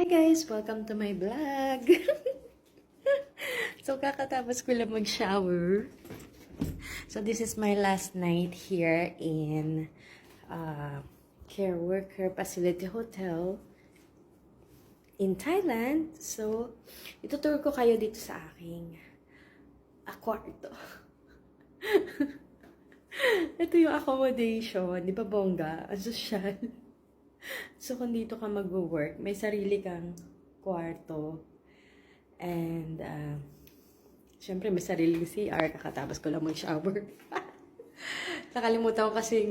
Hi guys! Welcome to my vlog! So, kakatapos ko lang mag-shower. So, this is my last night here in Care Worker Facility Hotel in Thailand. So, itutur ko kayo dito sa aking kwarto. Ito yung accommodation. Di ba bongga? Ang sosyal. So, kung dito ka mag-work, may sarili kang kwarto. And, syempre, may sariling CR. Kakatapos ko lang mag-shower. Nakalimutan ko kasi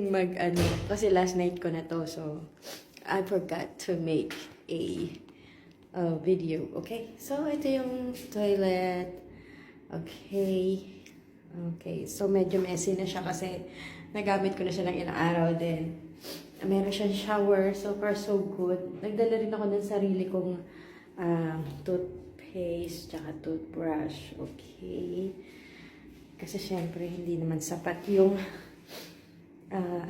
kasi last night ko na to. So, I forgot to make a video. Okay? So, ito yung toilet. Okay. Okay. So, medyo messy na siya kasi nagamit ko na siya ng ilang araw din. Meron siyang shower. So far, so good. Nagdala rin ako ng sarili kong toothpaste tsaka toothbrush. Okay. Kasi syempre, hindi naman sapat yung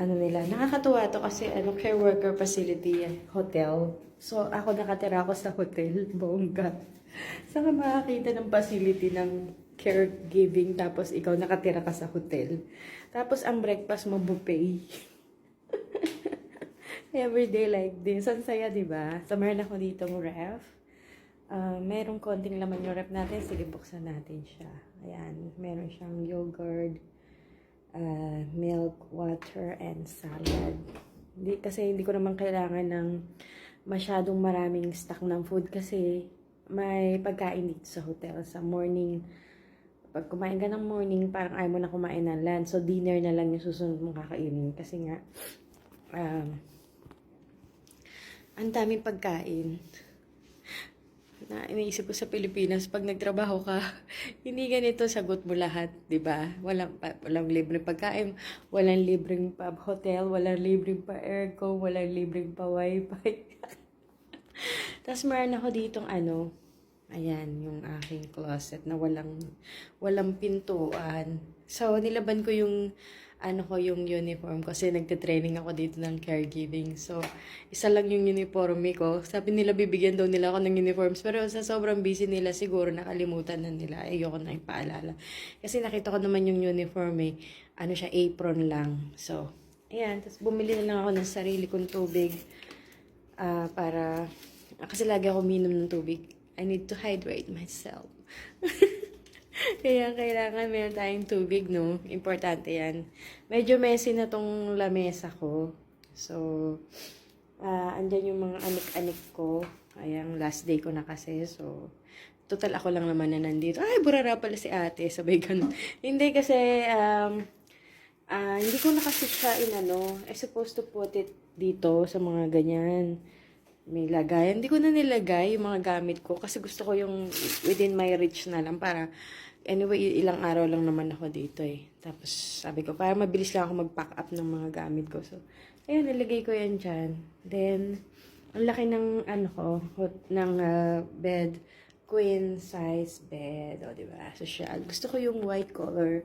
nila. Nakakatuwa to kasi Care Worker Facility Hotel. So, ako nakatira ako sa hotel. Bongga. Saan ka makakita ng facility ng caregiving tapos ikaw nakatira ka sa hotel. Tapos, ang breakfast mo buffet. Everyday like this. Ang saya, diba? So, meron ako ditong ref. Merong konting laman yung ref natin. Sige, buksan natin siya. Ayan. Meron siyang yogurt, milk, water, and salad. Kasi hindi ko naman kailangan ng masyadong maraming stock ng food kasi may pagkain dito sa hotel. Sa morning, pag kumain ka ng morning, parang ayaw mo na kumain ng lunch. So, dinner na lang yung susunod mong kakainin. Kasi nga, ang daming pagkain na iniisip ko sa Pilipinas, pag nagtrabaho ka, hindi ganito sagot mo lahat, di ba? Walang libreng pagkain, walang libreng pa hotel, walang libreng pa aircon, walang libreng pa wifi. Tapos meron ako ditong ayan, yung aking closet na walang pintuan. So, nilaban ko yung yung uniform kasi nagte-training ako dito ng caregiving. So, isa lang yung uniforme ko. Sabi nila bibigyan daw nila ako ng uniforms pero sa sobrang busy nila siguro nakalimutan na nila. Ayoko na ipaalala. Kasi nakita ko naman yung uniforme, siya apron lang. So, ayan, tapos bumili na lang ako ng sarili kong tubig para kasi lagi ako minom ng tubig. I need to hydrate myself. Kaya kailangan meron tayong tubig, no? Importante yan. Medyo messy na tong lamesa ko. So, andyan yung mga anik-anik ko. Ayan, last day ko na kasi. So, total ako lang naman na nandito. Ay, burara pala si ate. Sabay ganun. Hindi kasi, hindi ko na kasi siya I'm supposed to put it dito sa mga ganyan. May lagay. Hindi ko na nilagay yung mga gamit ko kasi gusto ko yung within my reach na lang para anyway, ilang araw lang naman ako dito eh. Tapos sabi ko, para mabilis lang ako mag-pack up ng mga gamit ko. So, ayun, nilagay ko yan dyan. Then, ang laki ng bed. Queen size bed. O, diba? Social. Gusto ko yung white color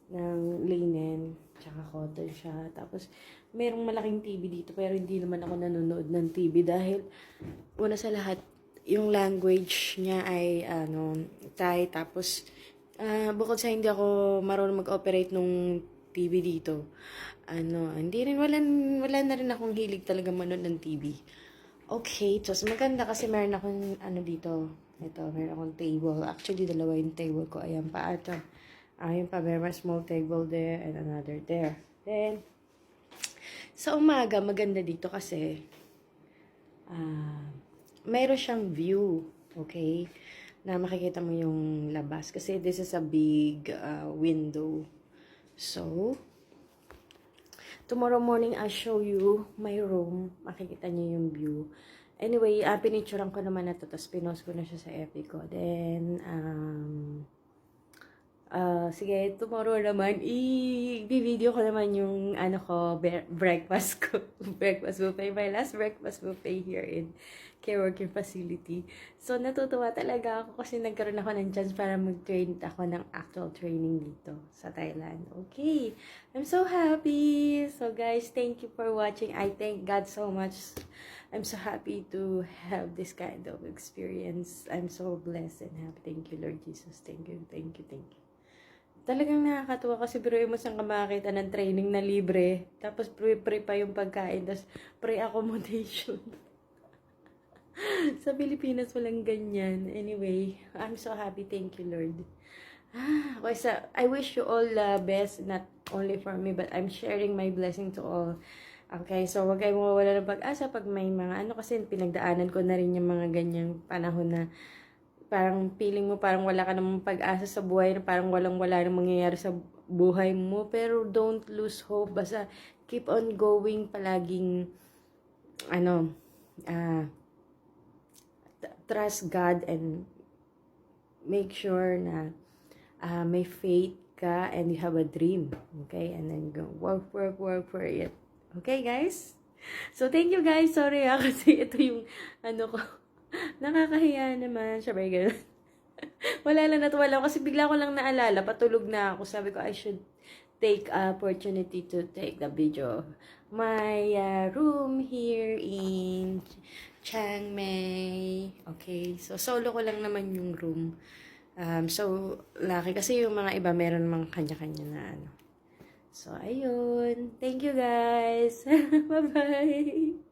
ng linen. Tsaka cotton siya. Tapos, merong malaking TV dito pero hindi naman ako nanonood ng TV dahil una sa lahat, yung language niya ay Thai. Tapos, bukod sa hindi ako marunong mag-operate nung TV dito, hindi rin, wala na rin akong hilig talaga manood ng TV. Okay, tapos maganda kasi meron akong dito. Ito, meron akong table. Actually, dalawa yung table ko. Ayan pa, ito. Ayun pa, meron small table there and another there. Then, sa umaga, maganda dito kasi mayroon siyang view, okay? Na makikita mo yung labas. Kasi this is a big window. So, tomorrow morning, I'll show you my room. Makikita niyo yung view. Anyway, pinicturean ko naman na ito. Tapos pinost ko na siya sa FB ko. Then, sige, tomorrow naman, i-video ko naman yung breakfast ko. Breakfast buffet. My last breakfast buffet here in Care Working Facility. So, natutuwa talaga ako kasi nagkaroon ako ng chance para mag-train ako ng actual training dito sa Thailand. Okay. I'm so happy. So, guys, thank you for watching. I thank God so much I'm so happy to have this kind of experience. I'm so blessed and happy. Thank you, Lord Jesus. Thank you, thank you, thank you. Talagang nakakatuwa kasi biruin mo saan ka makakita ng training na libre. Tapos free pa yung pagkain. Tapos free accommodation. Sa Pilipinas walang ganyan. Anyway, I'm so happy. Thank you, Lord. I wish you all the best, not only for me, but I'm sharing my blessing to all. Okay, so wag kayong mawawala ng pag-asa pag may mga ano, kasi pinagdaanan ko na rin yung mga ganyang panahon na parang feeling mo parang wala ka namang pag-asa sa buhay, na parang walang-wala nang mangyayari sa buhay mo. Pero don't lose hope. Basta keep on going, palaging trust God and make sure na may faith ka and you have a dream. Okay? And then go work for it. Okay, guys? So, thank you, guys. Sorry kasi ito yung ko. Nakakahiya naman. Siyempre, ganun. Wala lang, natuwa lang. Kasi bigla ko lang naalala. Patulog na ako. Sabi ko, I should take opportunity to take the video. My room here in Chiang Mai. Okay. So, solo ko lang naman yung room. So, lucky. Kasi yung mga iba, meron mga kanya-kanya na So, ayun. Thank you, guys. Bye-bye.